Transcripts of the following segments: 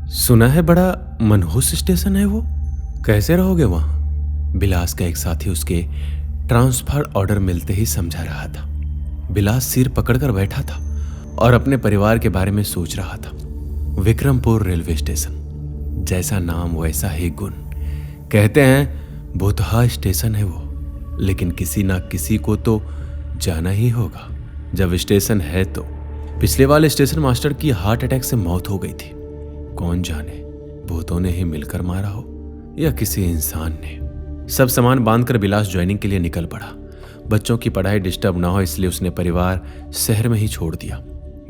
सुना है बड़ा मनहूस स्टेशन है वो। कैसे रहोगे वहां? बिलास का एक साथी उसके ट्रांसफर ऑर्डर मिलते ही समझा रहा था। बिलास सिर पकड़कर बैठा था और अपने परिवार के बारे में सोच रहा था। विक्रमपुर रेलवे स्टेशन, जैसा नाम वैसा ही गुण। कहते हैं भूतहा स्टेशन है वो, लेकिन किसी ना किसी को तो जाना ही होगा। जब स्टेशन है तो पिछले वाले स्टेशन मास्टर की हार्ट अटैक से मौत हो गई थी। कौन जाने भूतों ने ही मिलकर मारा हो या किसी इंसान ने। सब सामान बांधकर बिलास ज्वाइनिंग के लिए निकल पड़ा। बच्चों की पढ़ाई डिस्टर्ब ना हो इसलिए उसने परिवार शहर में ही छोड़ दिया।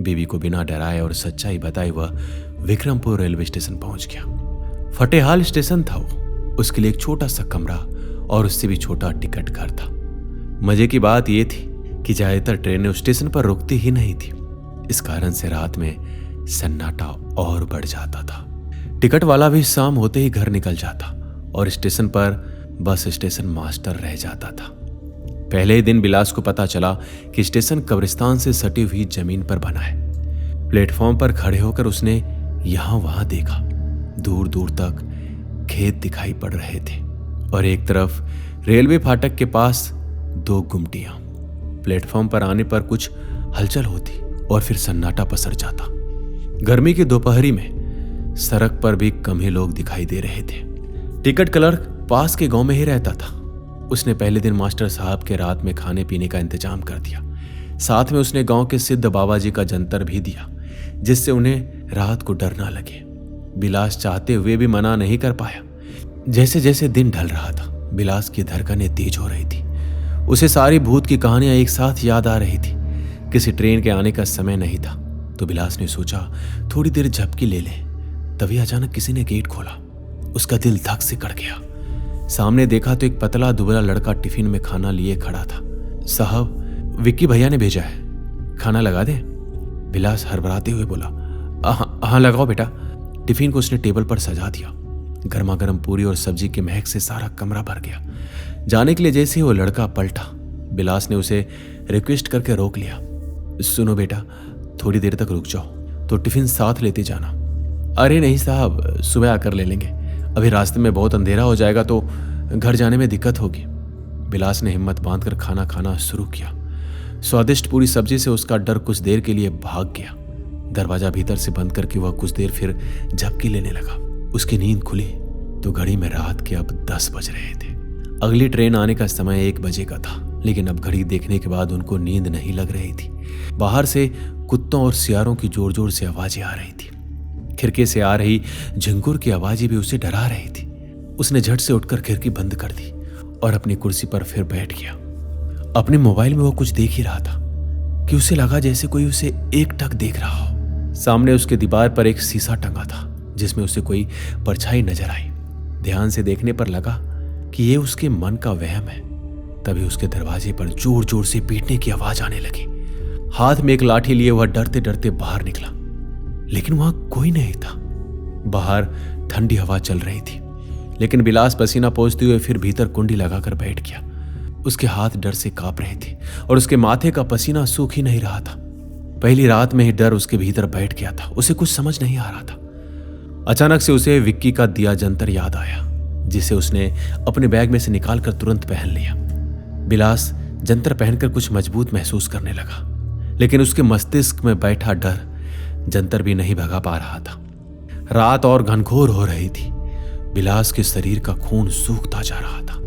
बीवी को बिना डराए और सच्चाई बताए वह विक्रमपुर रेलवे स्टेशन पहुंच गया। फतेहाल स्टेशन था वो। उसके लिए एक छोटा सा कमरा और उससे भी छोटा टिकट घर था। मजे की बात यह थी कि ज्यादातर ट्रेनें उस स्टेशन पर रुकती ही नहीं थी। इस कारण से रात में सन्नाटा और बढ़ जाता था। टिकट वाला भी शाम होते ही घर निकल जाता और स्टेशन पर बस स्टेशन मास्टर रह जाता था। पहले ही दिन बिलास को पता चला कि स्टेशन कब्रिस्तान से सटी हुई जमीन पर बना है। प्लेटफॉर्म पर खड़े होकर उसने यहां वहां देखा। दूर दूर तक खेत दिखाई पड़ रहे थे और एक तरफ रेलवे फाटक के पास दो गुमटियां। प्लेटफॉर्म पर आने पर कुछ हलचल होती और फिर सन्नाटा पसर जाता। गर्मी की दोपहरी में सड़क पर भी कम ही लोग दिखाई दे रहे थे। टिकट क्लर्क पास के गांव में ही रहता था। उसने पहले दिन मास्टर साहब के रात में खाने पीने का इंतजाम कर दिया। साथ में उसने गांव के सिद्ध बाबा जी का जंतर भी दिया, जिससे उन्हें रात को डर ना लगे। बिलास चाहते हुए भी मना नहीं कर पाया। जैसे जैसे दिन ढल रहा था, बिलास की धड़कनें तेज हो रही थी। उसे सारी भूत की कहानियां एक साथ याद आ रही थी। किसी ट्रेन के आने का समय नहीं था तो बिलास ने सोचा थोड़ी देर झपकी ले ले। तभी अचानक किसी ने गेट खोला। उसका दिल धक से कड़ गया। सामने देखा तो एक पतला दुबला लड़का टिफिन में खाना लिए खड़ा था। साहब, विक्की भैया ने भेजा है, खाना लगा दे? बिलास हड़बड़ाते हुए बोला। हाँ लगाओ बेटा। टिफिन को उसने टेबल पर सजा दिया। गर्मा गर्म पूरी और सब्जी की महक से सारा कमरा भर गया। जाने के लिए जैसे ही वो लड़का पलटा, बिलास ने उसे रिक्वेस्ट करके रोक लिया। सुनो बेटा, थोड़ी देर तक रुक जाओ तो टिफिन साथ लेते जाना। अरे नहीं साहब, सुबह आकर ले लेंगे। अभी रास्ते में बहुत अंधेरा हो जाएगा तो घर जाने में दिक्कत होगी। बिलास ने हिम्मत बांधकर खाना खाना शुरू किया। स्वादिष्ट पूरी सब्जी से उसका डर कुछ देर के लिए भाग गया। दरवाजा भीतर से बंद करके वह कुछ देर फिर झपकी लेने लगा। उसकी नींद खुली तो घड़ी में रात के अब 10 बज रहे थे। अगली ट्रेन आने का समय 1 बजे का था, लेकिन अब घड़ी देखने के बाद उनको नींद नहीं लग रही थी। बाहर से कुत्तों और सियारों की जोर जोर से आवाजें आ रही थी। खिड़की से आ रही झिंगुर की आवाजें भी उसे डरा रही थी। उसने झट से उठकर खिड़की बंद कर दी और अपनी कुर्सी पर फिर बैठ गया। अपने मोबाइल में वो कुछ देख ही रहा था कि उसे लगा जैसे कोई उसे एकटक देख रहा हो। सामने उसके दीवार पर एक शीशा टंगा था जिसमें उसे कोई परछाई नजर आई। ध्यान से देखने पर लगा कि ये उसके मन का वहम है। तभी उसके दरवाजे पर जोर जोर से पीटने की आवाज आने लगी। हाथ में एक लाठी लिए वह डरते डरते बाहर निकला, लेकिन वहां कोई नहीं था। बाहर ठंडी हवा चल रही थी, लेकिन बिलास पसीना पोंछते हुए फिर भीतर कुंडी लगाकर बैठ गया। उसके हाथ डर से कांप रहे थे और उसके माथे का पसीना सूख ही नहीं रहा था। पहली रात में ही डर उसके भीतर बैठ गया था। उसे कुछ समझ नहीं आ रहा था। अचानक से उसे विक्की का दिया जंतर याद आया, जिसे उसने अपने बैग में से निकालकर तुरंत पहन लिया। बिलास जंतर पहनकर कुछ मजबूत महसूस करने लगा, लेकिन उसके मस्तिष्क में बैठा डर जंतर भी नहीं भगा पा रहा था। रात और घनघोर हो रही थी। बिलास के शरीर का खून सूखता जा रहा था।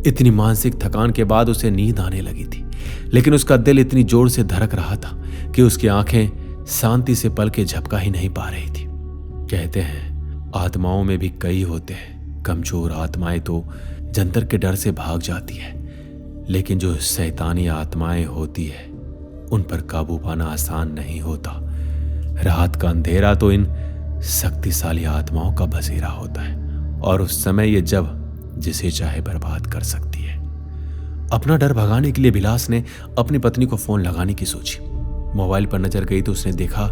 इतनी मानसिक थकान के बाद उसे नींद आने लगी थी, लेकिन उसका दिल इतनी जोर से धड़क रहा था कि उसकी आंखें शांति से पलकें झपका ही नहीं पा रही थी। कहते हैं आत्माओं में भी कई होते हैं। कमजोर आत्माएं तो जंतर के डर से भाग जाती है, लेकिन जो शैतानी आत्माएं होती है उन पर काबू पाना आसान नहीं होता। रात का अंधेरा तो इन शक्तिशाली आत्माओं का बसेरा होता है और उस समय ये जब जिसे चाहे बर्बाद कर सकती है। अपना डर भगाने के लिए बिलास ने अपनी पत्नी को फोन लगाने की सोची। मोबाइल पर नजर गई तो उसने देखा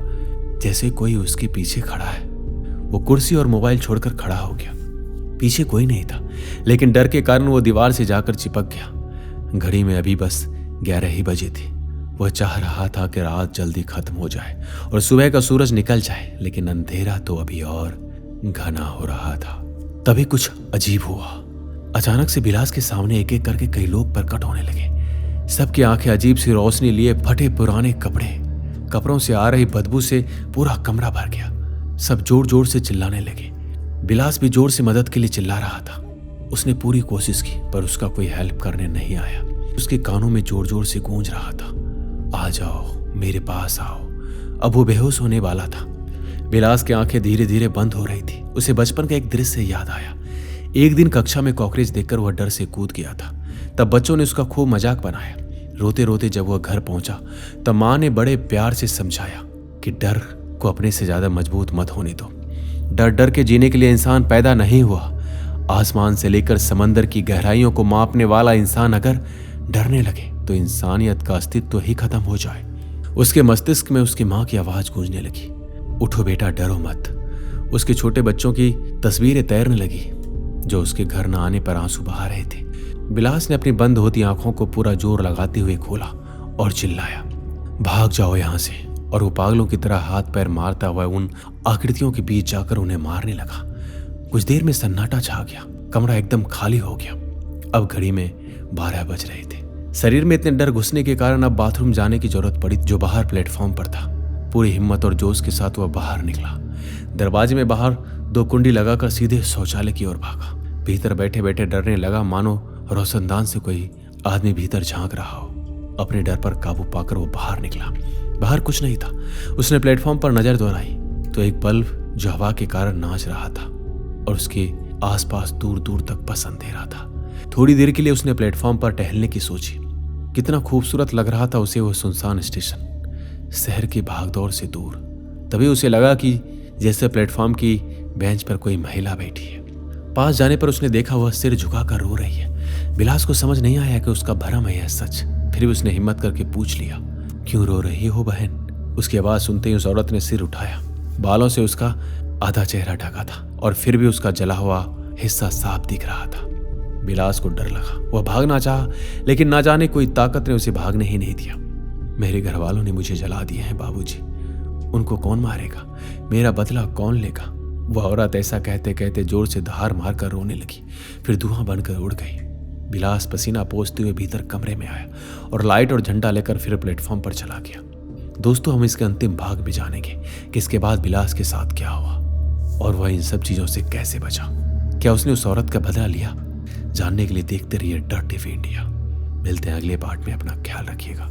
जैसे कोई उसके पीछे खड़ा है। वो कुर्सी और मोबाइल छोड़कर खड़ा हो गया। पीछे कोई नहीं था, लेकिन डर के कारण वो दीवार से जाकर चिपक गया। घड़ी में अभी बस 11 ही बजे थे। वह चाह रहा था कि रात जल्दी खत्म हो जाए और सुबह का सूरज निकल जाए, लेकिन अंधेरा तो अभी और घना हो रहा था। तभी कुछ अजीब हुआ। अचानक से बिलास के सामने एक एक करके कई लोग प्रकट होने लगे। सबकी आंखें अजीब सी रोशनी लिए फटे पुराने कपड़ों से आ रही बदबू से पूरा कमरा भर गया। सब जोर जोर से चिल्लाने लगे। बिलास भी जोर से मदद के लिए चिल्ला रहा था। उसने पूरी कोशिश की पर उसका कोई हेल्प करने नहीं आया। उसके कानों में जोर जोर से गूंज रहा था, आ जाओ, मेरे पास आओ। अब वो बेहोश होने वाला था। बिलास की आंखें धीरे धीरे बंद हो रही थी। उसे बचपन का एक दृश्य याद आया। एक दिन कक्षा में कॉकरोच देखकर वह डर से कूद गया था। तब बच्चों ने उसका खूब मजाक बनाया। रोते रोते जब वह घर पहुंचा तब माँ ने बड़े प्यार से समझाया कि डर को अपने से ज्यादा मजबूत मत होने दो। डर डर के जीने के लिए इंसान पैदा नहीं हुआ। आसमान से लेकर समंदर की गहराइयों को मापने वाला इंसान अगर डरने लगे तो इंसानियत का अस्तित्व ही खत्म हो जाए। उसके मस्तिष्क में उसकी माँ की आवाज गूंजने लगी, उठो बेटा, डरो मत। उसके छोटे बच्चों की तस्वीरें तैरने लगी जो उसके घर न आने पर आंसू बहा रहे थे। बिलास ने अपनी बंद होती आंखों को पूरा जोर लगाते हुए खोला और चिल्लाया, भाग जाओ यहां से। और वो पागलों की तरह हाथ पैर मारता हुआ उन आकृतियों के बीच जाकर उन्हें मारने लगा। कुछ देर में सन्नाटा छा गया। कमरा एकदम खाली हो गया। अब घड़ी में 12 बज रहे थे। शरीर में इतने डर घुसने के कारण अब बाथरूम जाने की जरूरत पड़ी जो बाहर प्लेटफॉर्म पर था। पूरी हिम्मत और जोश के साथ वह बाहर निकला। दरवाजे में बाहर 2 कुंडी लगाकर सीधे शौचालय की ओर भागा। भीतर बैठे बैठे डरने लगा मानो रोशनदान से कोई आदमी भीतर झांक रहा हो। अपने डर पर काबू पाकर वो बाहर निकला। बाहर कुछ नहीं था। उसने प्लेटफॉर्म पर नजर दौड़ाई तो एक बल्ब जो हवा के कारण नाच रहा था और उसके आसपास दूर दूर तक बस अंधेरा था। थोड़ी देर के लिए उसने प्लेटफॉर्म पर टहलने की सोची। कितना खूबसूरत लग रहा था उसे वो सुनसान स्टेशन, शहर की भागदौड़ से दूर। तभी उसे लगा कि जैसे प्लेटफॉर्म की बेंच पर कोई महिला बैठी है। पास जाने पर उसने देखा वह सिर झुकाकर रो रही है। बिलास को समझ नहीं आया कि उसका भ्रम है या सच। फिर भी उसने हिम्मत करके पूछ लिया, क्यों रो रही हो बहन? उसकी आवाज सुनते ही उस औरत ने सिर उठाया। बालों से उसका आधा चेहरा ढका था और फिर भी उसका जला हुआ हिस्सा साफ दिख रहा था। बिलास को डर लगा। वह भागना चाहा लेकिन ना जाने कोई ताकत ने उसे भागने ही नहीं दिया। मेरे घर वालों ने मुझे जला दिए हैं बाबूजी, उनको कौन मारेगा? मेरा बदला कौन लेगा? वह औरत ऐसा कहते कहते जोर से धार मारकर रोने लगी, फिर धुआं बनकर उड़ गई। बिलास पसीना पोंछते हुए भीतर कमरे में आया और लाइट और झंडा लेकर फिर प्लेटफॉर्म पर चला गया। दोस्तों, हम इसके अंतिम भाग में जानेंगे कि इसके बाद बिलास के साथ क्या हुआ और वह इन सब चीजों से कैसे बचा। क्या उसने उस औरत का बदला लिया? जानने के लिए देखते रहिए डर्टी इंडिया। मिलते हैं अगले पार्ट में। अपना ख्याल रखिएगा।